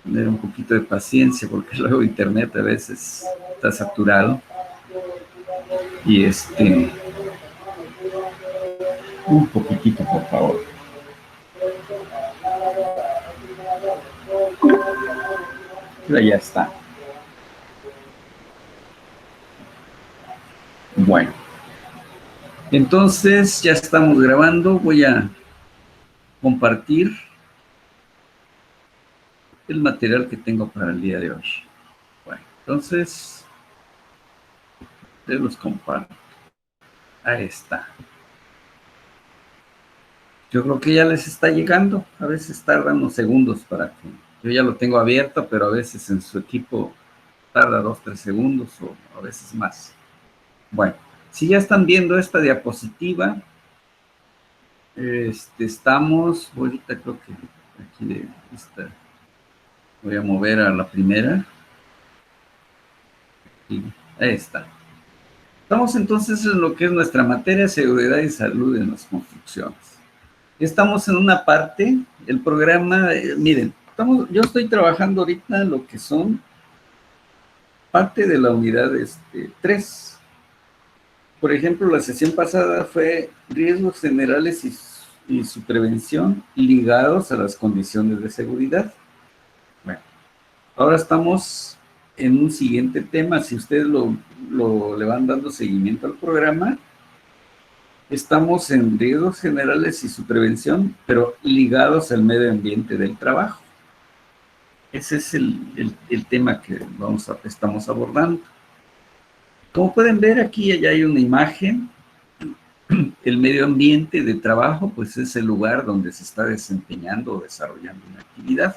Tener un poquito de paciencia porque luego internet a veces está saturado. Y un poquitito, por favor. Pero ya está. Bueno, entonces ya estamos grabando. Voy a compartir el material que tengo para el día de hoy. Bueno, entonces los comparto. Ahí está. Yo creo que ya les está llegando. A veces tardan unos segundos para que... Yo ya lo tengo abierto, pero a veces en su equipo tarda 2-3 segundos o a veces más. Bueno, si ya están viendo esta diapositiva, estamos, ahorita creo que aquí está, voy a mover a la primera. Y ahí está. Estamos entonces en lo que es nuestra materia de seguridad y salud en las construcciones. Estamos en una parte, el programa, miren, yo estoy trabajando ahorita lo que son parte de la unidad 3. Por ejemplo, la sesión pasada fue riesgos generales y su prevención ligados a las condiciones de seguridad. Bueno, ahora estamos en un siguiente tema. Si ustedes le van dando seguimiento al programa, estamos en riesgos generales y su prevención, pero ligados al medio ambiente del trabajo. Ese es el tema que estamos abordando. Como pueden ver, aquí ya hay una imagen. El medio ambiente de trabajo, pues es el lugar donde se está desempeñando o desarrollando una actividad.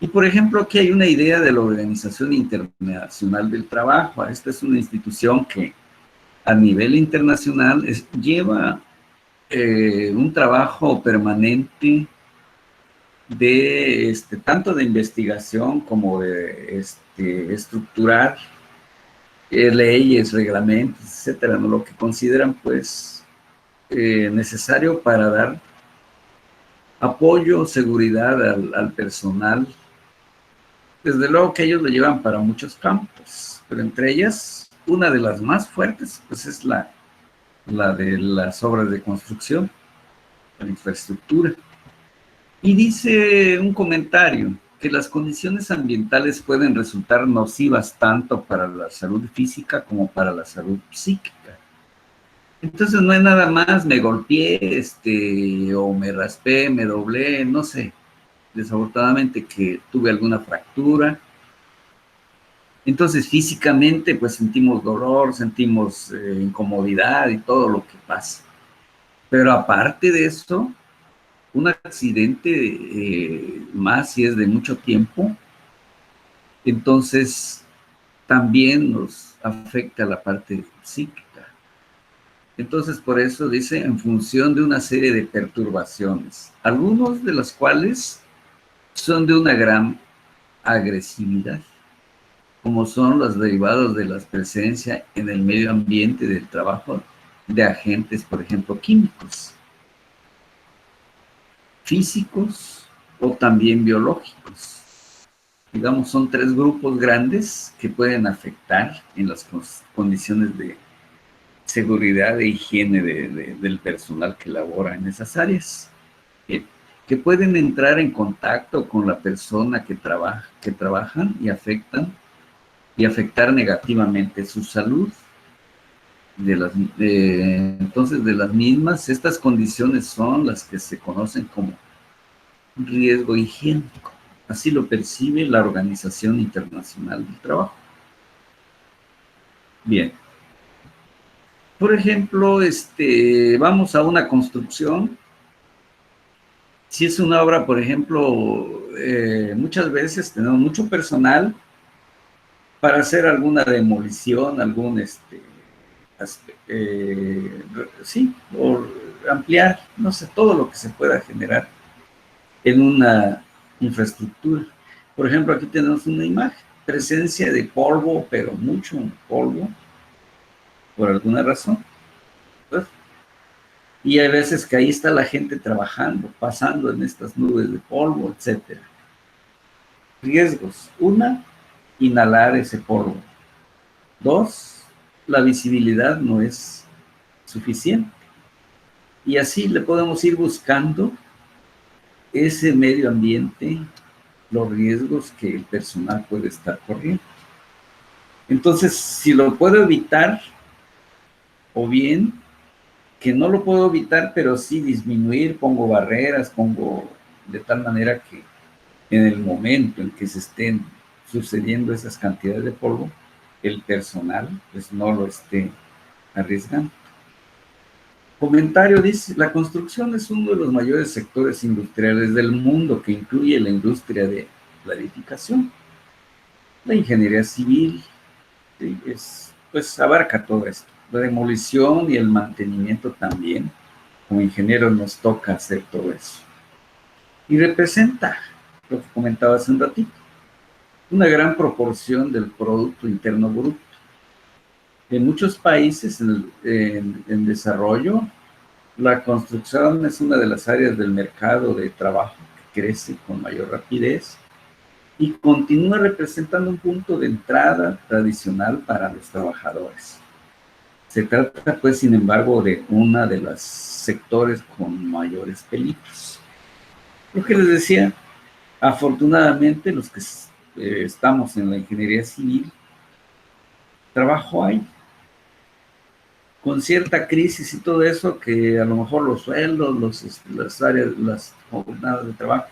Y por ejemplo, aquí hay una idea de la Organización Internacional del Trabajo. Esta es una institución que a nivel internacional lleva un trabajo permanente de tanto de investigación como de estructurar leyes, reglamentos, etcétera, ¿no? Lo que consideran pues necesario para dar apoyo, seguridad al personal. Desde luego que ellos lo llevan para muchos campos, pero entre ellas, una de las más fuertes, pues es la de las obras de construcción, la infraestructura. Y dice un comentario que las condiciones ambientales pueden resultar nocivas tanto para la salud física como para la salud psíquica. Entonces no es nada más, me golpeé, o me raspé, me doblé, no sé, desafortunadamente que tuve alguna fractura. Entonces físicamente pues sentimos dolor, sentimos incomodidad y todo lo que pasa. Pero aparte de eso, un accidente, más si es de mucho tiempo, entonces también nos afecta la parte psíquica. Entonces, por eso dice, en función de una serie de perturbaciones, algunos de las cuales son de una gran agresividad, como son los derivados de la presencia en el medio ambiente del trabajo de agentes, por ejemplo, químicos, físicos o también biológicos. Digamos, son 3 grupos grandes que pueden afectar en las condiciones de seguridad e higiene del personal que labora en esas áreas, que pueden entrar en contacto con la persona que trabajan y afectar negativamente su salud. Entonces, de las mismas, estas condiciones son las que se conocen como riesgo higiénico. Así lo percibe la Organización Internacional del Trabajo. Bien. Por ejemplo, vamos a una construcción. Si es una obra, por ejemplo, muchas veces tenemos mucho personal para hacer alguna demolición, sí, o ampliar, no sé, todo lo que se pueda generar en una infraestructura. Por ejemplo, aquí tenemos una imagen, presencia de polvo, pero mucho polvo, por alguna razón. Y hay veces que ahí está la gente trabajando, pasando en estas nubes de polvo, etcétera. Riesgos. Una, inhalar ese polvo. Dos, la visibilidad no es suficiente. Y así le podemos ir buscando ese medio ambiente, los riesgos que el personal puede estar corriendo. Entonces, si lo puedo evitar, o bien que no lo puedo evitar, pero sí disminuir, pongo barreras, pongo de tal manera que en el momento en que se estén sucediendo esas cantidades de polvo, el personal pues no lo esté arriesgando. Comentario dice, la construcción es uno de los mayores sectores industriales del mundo que incluye la industria de la edificación. La ingeniería civil, ¿sí? Pues abarca todo esto. La demolición y el mantenimiento también. Como ingenieros nos toca hacer todo eso. Y representa, lo que comentaba hace un ratito, una gran proporción del Producto Interno Bruto. En muchos países en desarrollo, la construcción es una de las áreas del mercado de trabajo que crece con mayor rapidez y continúa representando un punto de entrada tradicional para los trabajadores. Se trata, pues, sin embargo, de uno de los sectores con mayores peligros. Lo que les decía, afortunadamente, los que estamos en la ingeniería civil, trabajo hay, con cierta crisis y todo eso, que a lo mejor los sueldos, las áreas, las jornadas de trabajo,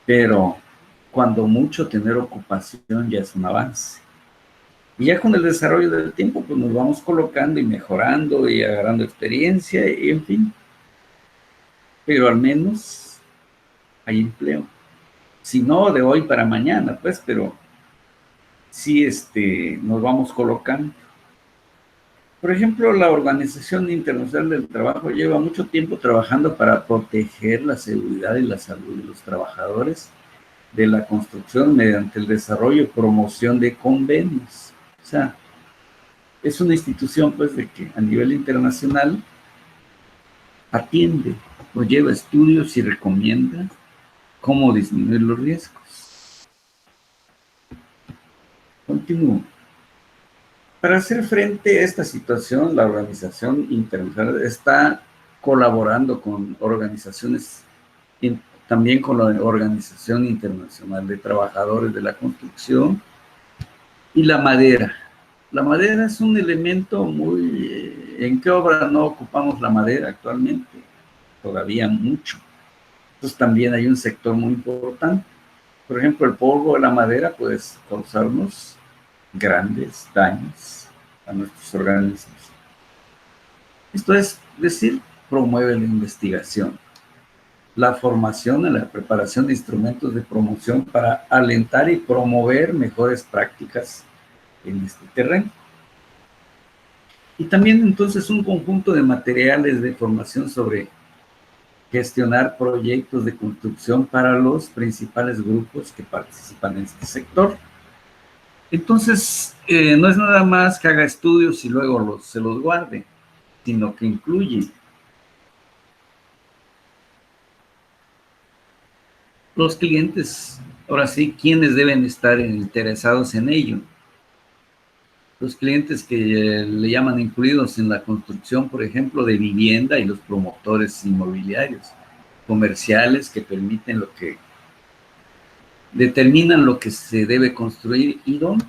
pero cuando mucho tener ocupación ya es un avance. Y ya con el desarrollo del tiempo, pues nos vamos colocando y mejorando y agarrando experiencia y en fin, pero al menos hay empleo. Si no de hoy para mañana, pues, pero sí nos vamos colocando. Por ejemplo, la Organización Internacional del Trabajo lleva mucho tiempo trabajando para proteger la seguridad y la salud de los trabajadores de la construcción mediante el desarrollo y promoción de convenios. O sea, es una institución, pues, de que a nivel internacional atiende o lleva estudios y recomienda cómo disminuir los riesgos. Continúo. Para hacer frente a esta situación, la Organización Internacional está colaborando con organizaciones, también con la Organización Internacional de Trabajadores de la Construcción y la madera. La madera es un elemento muy... ¿En qué obra no ocupamos la madera actualmente? Todavía mucho. Entonces también hay un sector muy importante. Por ejemplo, el polvo de la madera puede causarnos grandes daños a nuestros organismos. Esto es decir, promueve la investigación, la formación y la preparación de instrumentos de promoción para alentar y promover mejores prácticas en este terreno. Y también entonces un conjunto de materiales de formación sobre gestionar proyectos de construcción para los principales grupos que participan en este sector. Entonces, no es nada más que haga estudios y luego se los guarde, sino que incluye los clientes, ahora sí, quienes deben estar interesados en ello. Los clientes que le llaman incluidos en la construcción, por ejemplo, de vivienda y los promotores inmobiliarios, comerciales que permiten determinan lo que se debe construir y dónde.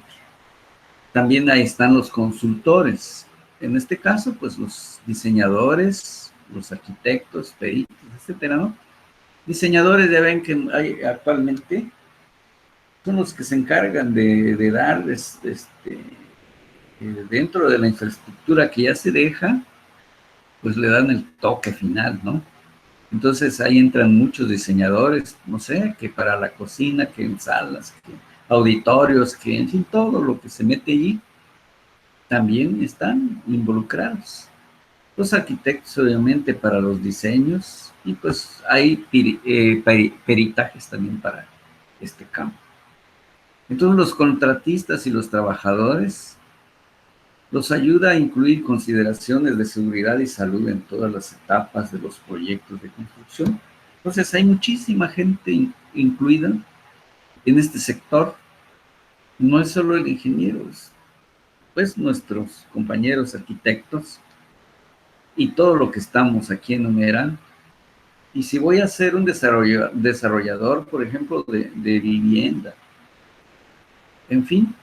También ahí están los consultores. En este caso, pues los diseñadores, los arquitectos, peritos, etcétera, ¿no? Diseñadores, ya ven que hay actualmente, son los que se encargan de dar dentro de la infraestructura que ya se deja, pues le dan el toque final, ¿no? Entonces ahí entran muchos diseñadores, no sé, que para la cocina, que en salas, que auditorios, que en fin, todo lo que se mete allí, también están involucrados. Los arquitectos, obviamente, para los diseños, y pues hay peritajes también para este campo. Entonces los contratistas y los trabajadores Los ayuda a incluir consideraciones de seguridad y salud en todas las etapas de los proyectos de construcción. Entonces, hay muchísima gente incluida en este sector. No es solo el ingeniero, pues nuestros compañeros arquitectos y todo lo que estamos aquí enumeran. Y si voy a ser un desarrollador, por ejemplo, de vivienda, en fin,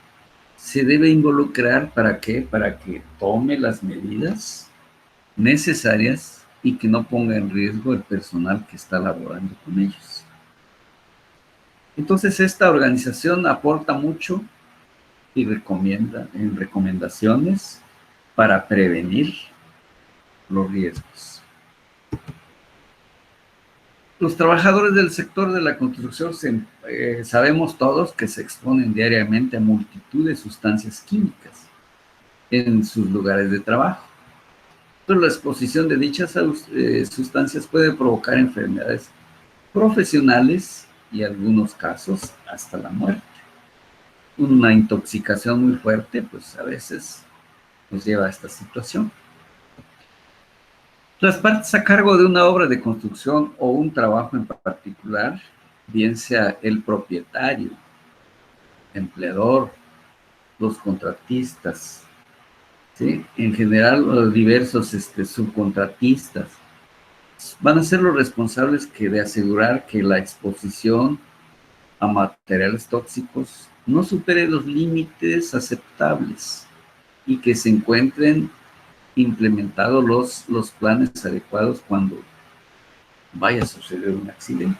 se debe involucrar. ¿Para qué? Para que tome las medidas necesarias y que no ponga en riesgo el personal que está laborando con ellos. Entonces, esta organización aporta mucho y recomienda en recomendaciones para prevenir los riesgos. Los trabajadores del sector de la construcción sabemos todos que se exponen diariamente a multitud de sustancias químicas en sus lugares de trabajo. Pero la exposición de dichas sustancias puede provocar enfermedades profesionales y en algunos casos hasta la muerte. Una intoxicación muy fuerte, pues a veces nos lleva a esta situación. Las partes a cargo de una obra de construcción o un trabajo en particular, bien sea el propietario, empleador, los contratistas, ¿sí? En general los diversos subcontratistas, van a ser los responsables de asegurar que la exposición a materiales tóxicos no supere los límites aceptables y que se encuentren implementados los planes adecuados cuando vaya a suceder un accidente.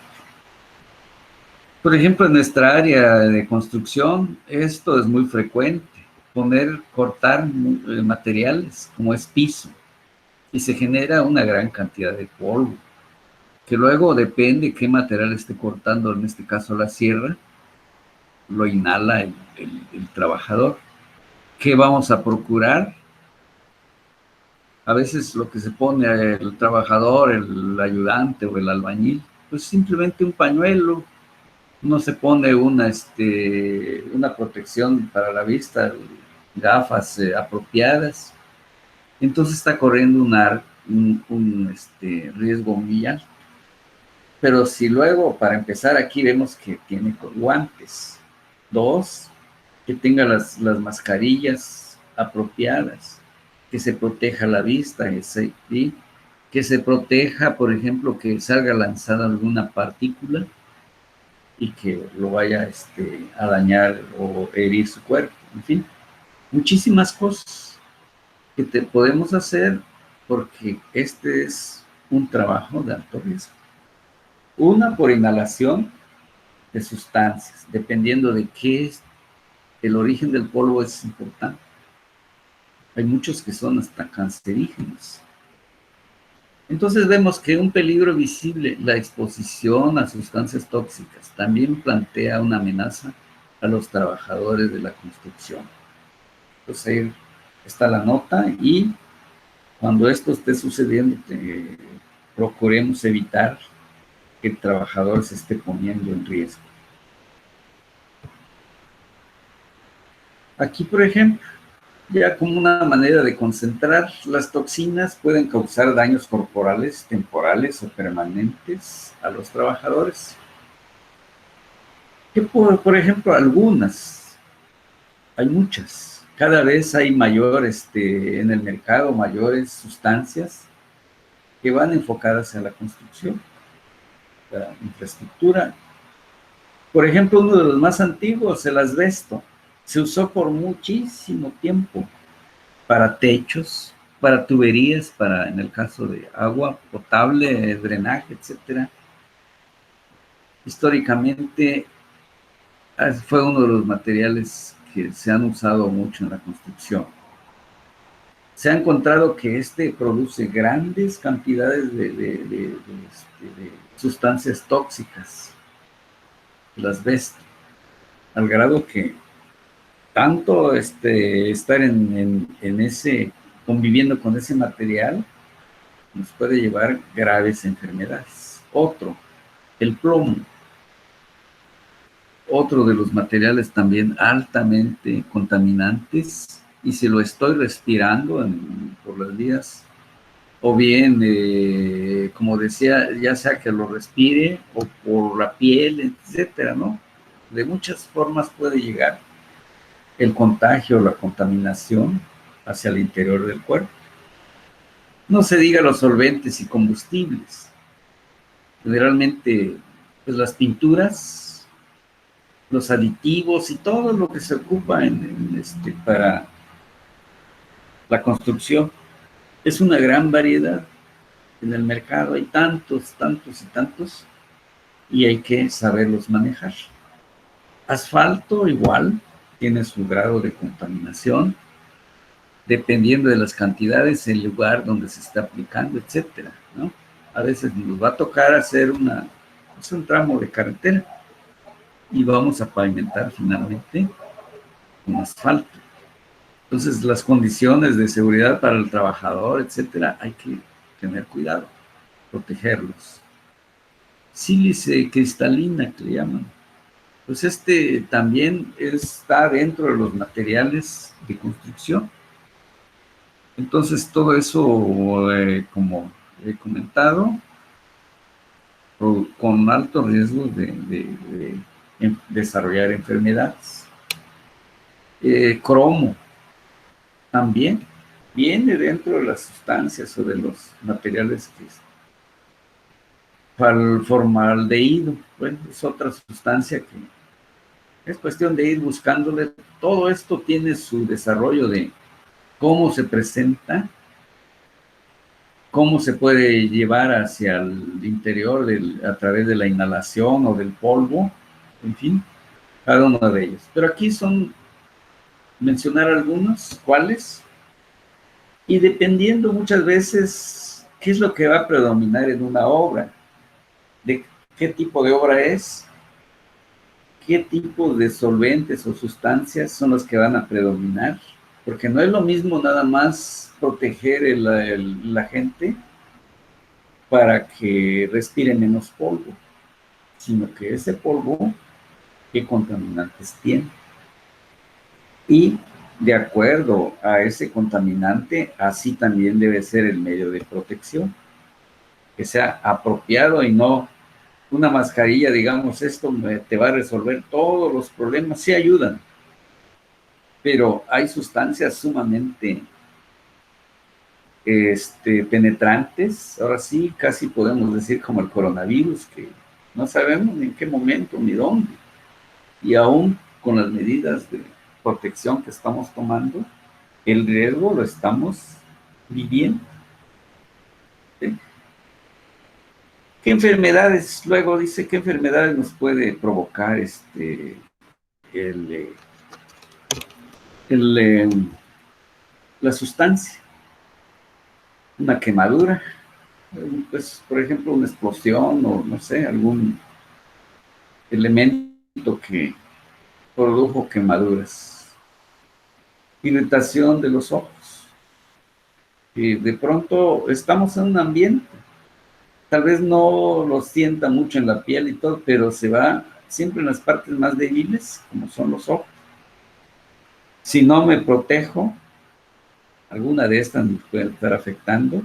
Por ejemplo, en nuestra área de construcción, esto es muy frecuente, cortar materiales como es piso, y se genera una gran cantidad de polvo, que luego depende qué material esté cortando, en este caso la sierra, lo inhala el trabajador. ¿Qué vamos a procurar? A veces lo que se pone el trabajador, el ayudante o el albañil, pues simplemente un pañuelo, no se pone una protección para la vista, gafas apropiadas, entonces está corriendo un riesgo muy alto. Pero si luego, para empezar aquí, vemos que tiene guantes, 2, que tenga las mascarillas apropiadas, que se proteja la vista, ¿sí? Que se proteja, por ejemplo, que salga lanzada alguna partícula y que lo vaya a dañar o herir su cuerpo. En fin, muchísimas cosas que podemos hacer porque este es un trabajo de alto riesgo. Una, por inhalación de sustancias, dependiendo de qué es el origen del polvo, es importante. Hay muchos que son hasta cancerígenos. Entonces vemos que un peligro visible, la exposición a sustancias tóxicas, también plantea una amenaza a los trabajadores de la construcción. Entonces ahí está la nota, y cuando esto esté sucediendo, procuremos evitar que el trabajador se esté poniendo en riesgo. Aquí, por ejemplo, ya como una manera de concentrar, las toxinas pueden causar daños corporales, temporales o permanentes a los trabajadores. Que por ejemplo, algunas, hay muchas, cada vez hay en el mercado mayores sustancias que van enfocadas a la construcción, la infraestructura. Por ejemplo, uno de los más antiguos, el asbesto, se usó por muchísimo tiempo para techos, para tuberías, en el caso de agua potable, drenaje, etcétera. Históricamente fue uno de los materiales que se han usado mucho en la construcción. Se ha encontrado que produce grandes cantidades de sustancias tóxicas, el asbesto, al grado que tanto estar conviviendo con ese material nos puede llevar graves enfermedades. Otro, el plomo. Otro de los materiales también altamente contaminantes y si lo estoy respirando por las vías, o bien, como decía, ya sea que lo respire o por la piel, etcétera, ¿no? De muchas formas puede llegar el contagio o la contaminación hacia el interior del cuerpo. No se diga los solventes y combustibles. Generalmente, pues las pinturas, los aditivos y todo lo que se ocupa para la construcción, es una gran variedad. En el mercado hay tantos, tantos y tantos, y hay que saberlos manejar. Asfalto igual, tiene su grado de contaminación, dependiendo de las cantidades, el lugar donde se está aplicando, etcétera, ¿no? A veces nos va a tocar hacer un tramo de carretera y vamos a pavimentar finalmente con asfalto. Entonces, las condiciones de seguridad para el trabajador, etcétera, hay que tener cuidado, protegerlos. Sílice cristalina, que le llaman. Pues también está dentro de los materiales de construcción. Entonces, todo eso, como he comentado, con alto riesgo de desarrollar enfermedades. Cromo también viene dentro de las sustancias o de los materiales que para el formaldehído. Bueno, es otra sustancia que es cuestión de ir buscándole. Todo esto tiene su desarrollo de cómo se presenta, cómo se puede llevar hacia el interior a través de la inhalación o del polvo, en fin, cada uno de ellos. Pero aquí mencionar algunos, cuáles, y dependiendo muchas veces qué es lo que va a predominar en una obra, de qué tipo de obra es, qué tipo de solventes o sustancias son las que van a predominar, porque no es lo mismo nada más proteger la gente para que respire menos polvo, sino que ese polvo, qué contaminantes tiene. Y de acuerdo a ese contaminante, así también debe ser el medio de protección, que sea apropiado y no una mascarilla, digamos, esto te va a resolver todos los problemas, sí ayudan, pero hay sustancias sumamente penetrantes, ahora sí, casi podemos decir como el coronavirus, que no sabemos ni en qué momento ni dónde, y aún con las medidas de protección que estamos tomando, el riesgo lo estamos viviendo. ¿Sí? ¿Qué enfermedades, luego dice, qué enfermedades nos puede provocar el, la sustancia? Una quemadura, pues, por ejemplo, una explosión o, no sé, algún elemento que produjo quemaduras. Irritación de los ojos. Y de pronto estamos en un ambiente, tal vez no lo sienta mucho en la piel y todo, pero se va siempre en las partes más débiles, como son los ojos. Si no me protejo, alguna de estas me puede estar afectando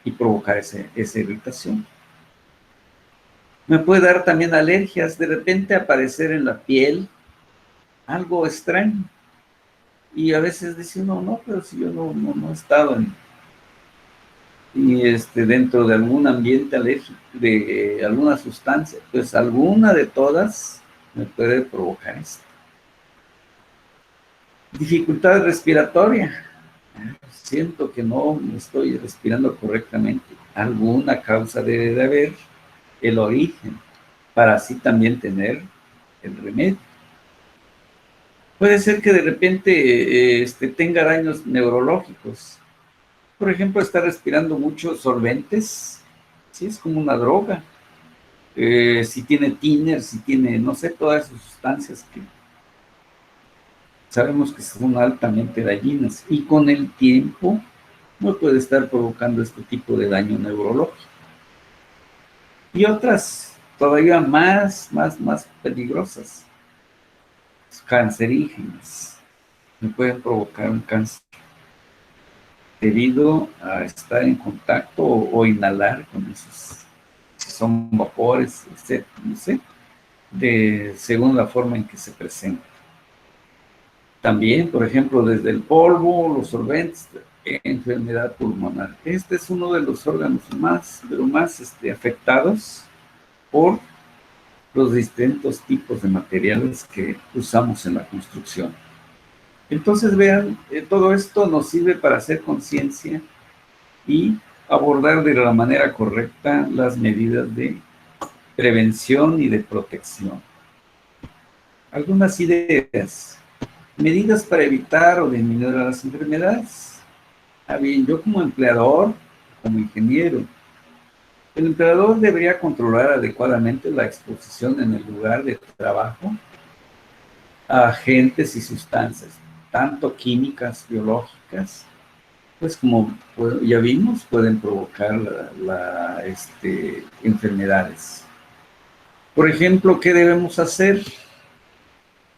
y provocar esa irritación. Me puede dar también alergias, de repente aparecer en la piel algo extraño. Y a veces dice uno, no, pero si yo no he estado dentro de algún ambiente alérgico, de alguna sustancia, pues alguna de todas me puede provocar esto. Dificultad respiratoria. Siento que no estoy respirando correctamente. Alguna causa debe de haber, el origen, para así también tener el remedio. Puede ser que de repente tenga daños neurológicos. Por ejemplo, estar respirando muchos solventes, sí, es como una droga. Si tiene thinner, si tiene, no sé, todas esas sustancias que sabemos que son altamente dañinas. Y con el tiempo no puede estar provocando este tipo de daño neurológico. Y otras todavía más peligrosas, cancerígenas. me pueden provocar un cáncer debido a estar en contacto o inhalar con esos, si son vapores, etcétera, no sé, según la forma en que se presenta. También, por ejemplo, desde el polvo, los solventes, enfermedad pulmonar. Este es uno de los órganos más, pero más afectados por los distintos tipos de materiales que usamos en la construcción. Entonces, vean, todo esto nos sirve para hacer conciencia y abordar de la manera correcta las medidas de prevención y de protección. Algunas ideas. Medidas para evitar o disminuir las enfermedades. Bien, yo como empleador, como ingeniero, el empleador debería controlar adecuadamente la exposición en el lugar de trabajo a agentes y sustancias, tanto químicas, biológicas, pues como ya vimos, pueden provocar enfermedades. Por ejemplo, ¿qué debemos hacer?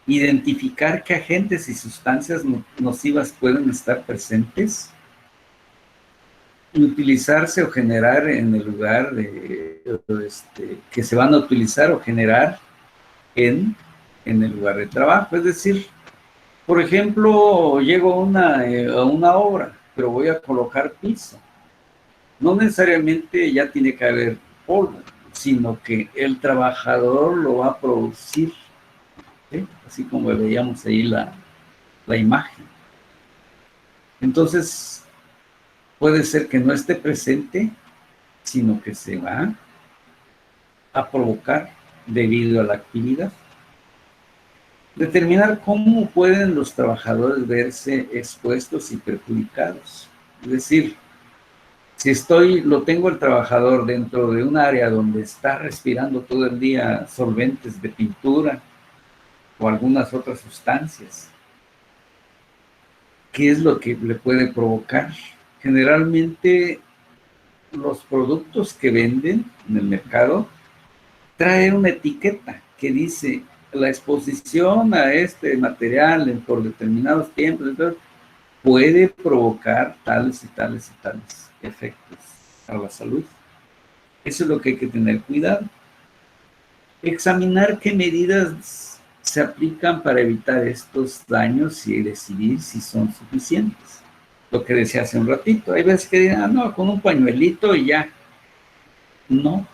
Identificar qué agentes y sustancias nocivas pueden estar presentes y utilizarse o generar en el lugar que se van a utilizar o generar en el lugar de trabajo. Es decir, por ejemplo, llego a una obra, pero voy a colocar piso. No necesariamente ya tiene que haber polvo, sino que el trabajador lo va a producir, ¿sí? Así como veíamos ahí la imagen. Entonces, puede ser que no esté presente, sino que se va a provocar debido a la actividad. Determinar cómo pueden los trabajadores verse expuestos y perjudicados. Es decir, si lo tengo el trabajador dentro de un área donde está respirando todo el día solventes de pintura o algunas otras sustancias, ¿qué es lo que le puede provocar? Generalmente los productos que venden en el mercado traen una etiqueta que dice la exposición a este material por determinados tiempos, entonces, puede provocar tales y tales y tales efectos a la salud. Eso es lo que hay que tener cuidado. Examinar qué medidas se aplican para evitar estos daños y decidir si son suficientes. Lo que decía hace un ratito, hay veces que dirán, no, con un pañuelito y ya. No,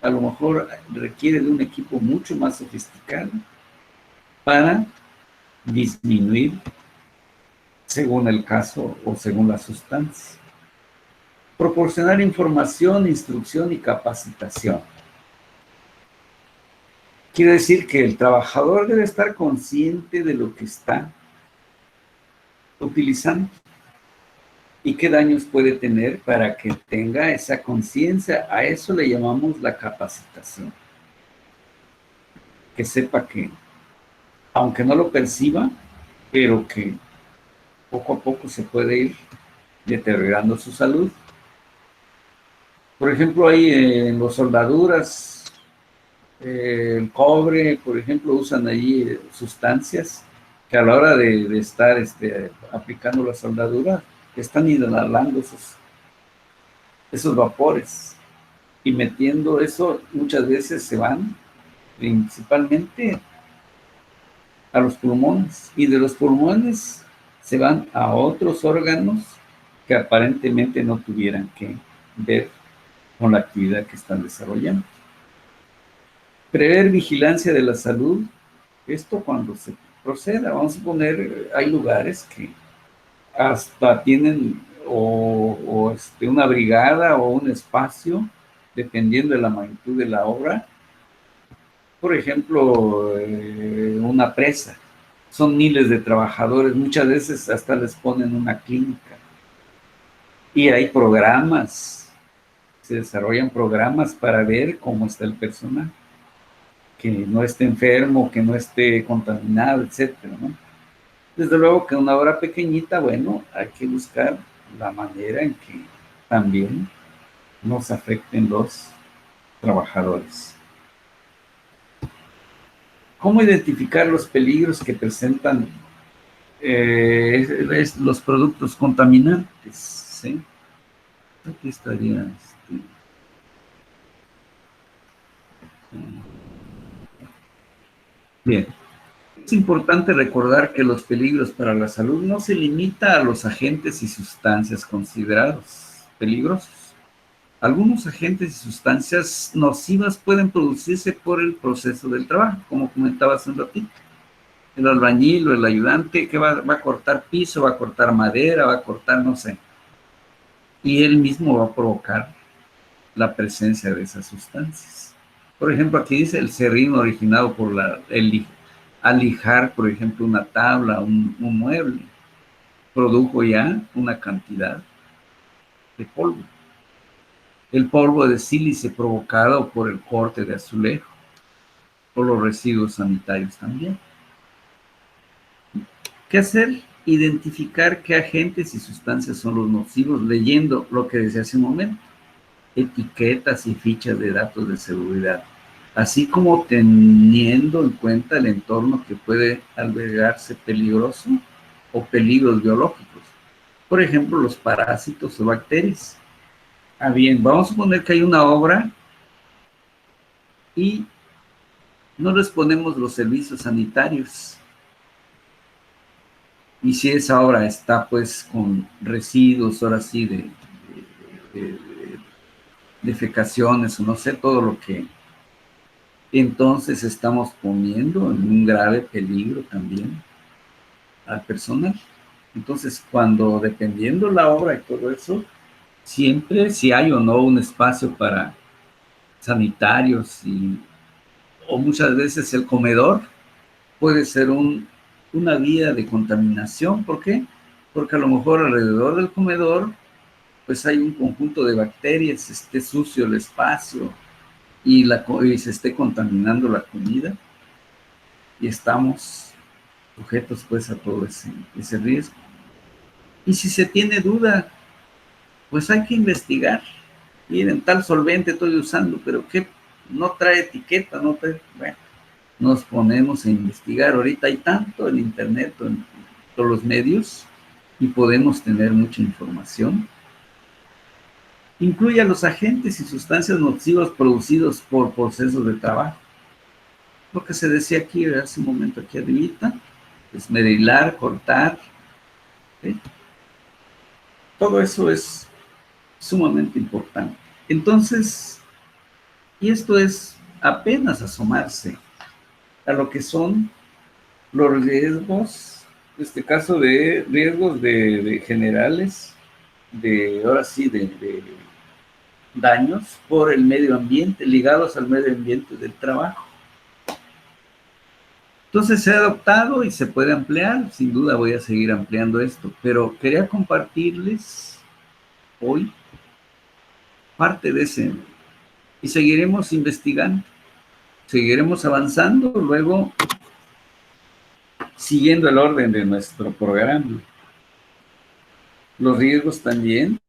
a lo mejor requiere de un equipo mucho más sofisticado para disminuir según el caso o según la sustancia. Proporcionar información, instrucción y capacitación. Quiere decir que el trabajador debe estar consciente de lo que está utilizando y qué daños puede tener para que tenga esa conciencia. A eso le llamamos la capacitación. Que sepa que, aunque no lo perciba, pero que poco a poco se puede ir deteriorando su salud. Por ejemplo, ahí en las soldaduras, el cobre, por ejemplo, usan ahí sustancias que a la hora de estar aplicando la soldadura, están inhalando esos vapores y metiendo eso, muchas veces se van principalmente a los pulmones, y de los pulmones se van a otros órganos que aparentemente no tuvieran que ver con la actividad que están desarrollando. Prever vigilancia de la salud, esto cuando se proceda, vamos a poner, hay lugares que hasta tienen una brigada o un espacio, dependiendo de la magnitud de la obra. Por ejemplo, una presa, son miles de trabajadores, muchas veces hasta les ponen una clínica. Y hay programas, se desarrollan programas para ver cómo está el personal, que no esté enfermo, que no esté contaminado, etcétera, ¿no? Desde luego que una obra pequeñita, bueno, hay que buscar la manera en que también nos afecten los trabajadores. ¿Cómo identificar los peligros que presentan es los productos contaminantes, ¿sí? Aquí estaría, bien. Es importante recordar que los peligros para la salud no se limita a los agentes y sustancias considerados peligrosos. Algunos agentes y sustancias nocivas pueden producirse por el proceso del trabajo, como comentaba hace un ratito. El albañil o el ayudante que va a cortar piso, va a cortar madera, va a cortar, no sé, y él mismo va a provocar la presencia de esas sustancias. Por ejemplo, aquí dice el serrín originado por alijar, por ejemplo, una tabla, un mueble, produjo ya una cantidad de polvo. El polvo de sílice provocado por el corte de azulejo, por los residuos sanitarios también. ¿Qué hacer? Identificar qué agentes y sustancias son los nocivos, leyendo lo que decía hace un momento, etiquetas y fichas de datos de seguridad, así como teniendo en cuenta el entorno que puede albergarse peligroso o peligros biológicos. Por ejemplo, los parásitos o bacterias. Ah, bien, vamos a suponer que hay una obra y no les ponemos los servicios sanitarios. Y si esa obra está pues con residuos, ahora sí, de defecaciones o no sé, todo lo que entonces estamos poniendo en un grave peligro también al personal. Entonces, cuando dependiendo la obra y todo eso, siempre si hay o no un espacio para sanitarios o muchas veces el comedor puede ser una vía de contaminación. ¿Por qué? Porque a lo mejor alrededor del comedor pues hay un conjunto de bacterias, esté sucio el espacio y se esté contaminando la comida y estamos sujetos pues a todo ese riesgo. Y si se tiene duda, pues hay que investigar. Miren, tal solvente estoy usando, pero ¿qué? No trae etiqueta, no trae... Bueno, nos ponemos a investigar. Ahorita hay tanto en internet, en todos los medios, y podemos tener mucha información. Incluye a los agentes y sustancias nocivas producidos por procesos de trabajo. Lo que se decía aquí hace un momento aquí arribita, esmerilar, cortar, ¿sí? Todo eso es sumamente importante. Entonces, y esto es apenas asomarse a lo que son los riesgos, en este caso de riesgos de generales, ahora sí, de daños por el medio ambiente, ligados al medio ambiente del trabajo. Entonces se ha adoptado y se puede ampliar, sin duda voy a seguir ampliando esto, pero quería compartirles hoy parte de ese, y seguiremos investigando, seguiremos avanzando, luego siguiendo el orden de nuestro programa. Los riesgos también,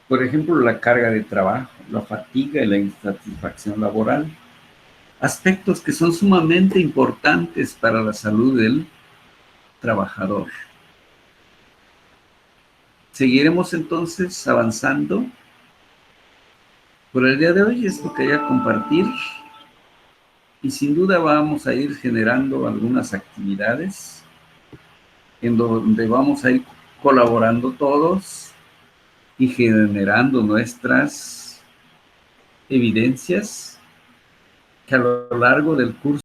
por ejemplo, la carga de trabajo, la fatiga y la insatisfacción laboral, aspectos que son sumamente importantes para la salud del trabajador. Seguiremos entonces avanzando. Por el día de hoy esto quería compartir y sin duda vamos a ir generando algunas actividades en donde vamos a ir colaborando todos y generando nuestras evidencias que a lo largo del curso